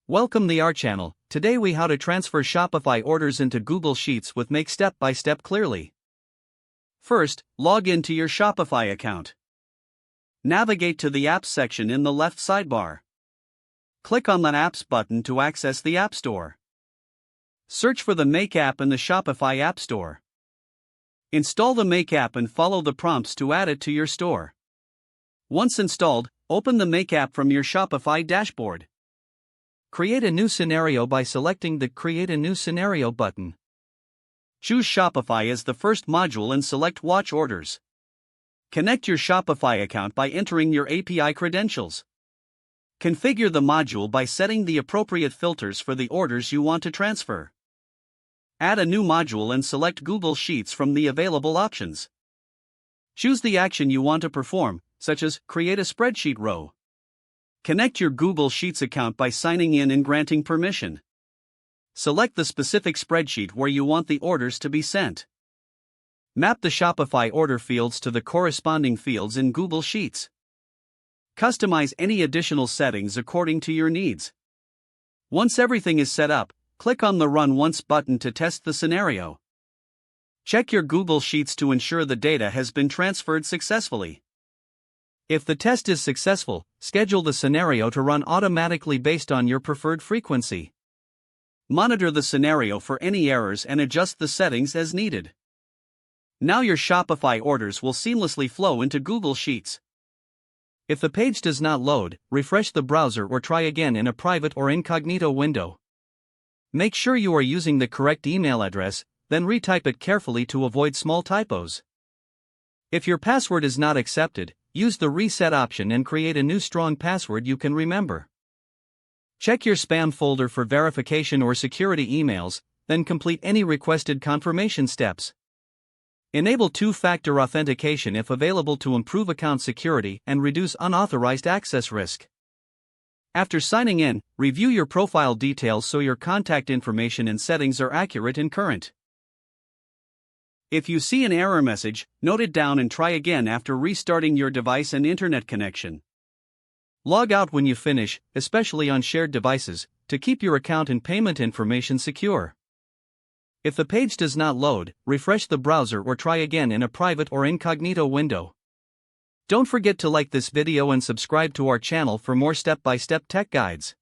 Welcome to our channel. Today we how to transfer Shopify orders into Google Sheets with Make step-by-step clearly. First, log into your Shopify account. Navigate to the Apps section in the left sidebar. Click on the Apps button to access the App Store. Search for the Make app in the Shopify App Store. Install the Make app and follow the prompts to add it to your store. Once installed, open the Make app from your Shopify dashboard. Create a new scenario by selecting the Create a New Scenario button. Choose Shopify as the first module and select Watch Orders. Connect your Shopify account by entering your API credentials. Configure the module by setting the appropriate filters for the orders you want to transfer. Add a new module and select Google Sheets from the available options. Choose the action you want to perform, such as Create a Spreadsheet row. Connect your Google Sheets account by signing in and granting permission. Select the specific spreadsheet where you want the orders to be sent. Map the Shopify order fields to the corresponding fields in Google Sheets. Customize any additional settings according to your needs. Once everything is set up, click on the Run Once button to test the scenario. Check your Google Sheets to ensure the data has been transferred successfully. If the test is successful, schedule the scenario to run automatically based on your preferred frequency. Monitor the scenario for any errors and adjust the settings as needed. Now your Shopify orders will seamlessly flow into Google Sheets. If the page does not load, refresh the browser or try again in a private or incognito window. Make sure you are using the correct email address, then retype it carefully to avoid small typos. If your password is not accepted, use the Reset option and create a new strong password you can remember. Check your spam folder for verification or security emails, then complete any requested confirmation steps. Enable two-factor authentication if available to improve account security and reduce unauthorized access risk. After signing in, review your profile details so your contact information and settings are accurate and current. If you see an error message, note it down and try again after restarting your device and internet connection. Log out when you finish, especially on shared devices, to keep your account and payment information secure. If the page does not load, refresh the browser or try again in a private or incognito window. Don't forget to like this video and subscribe to our channel for more step-by-step tech guides.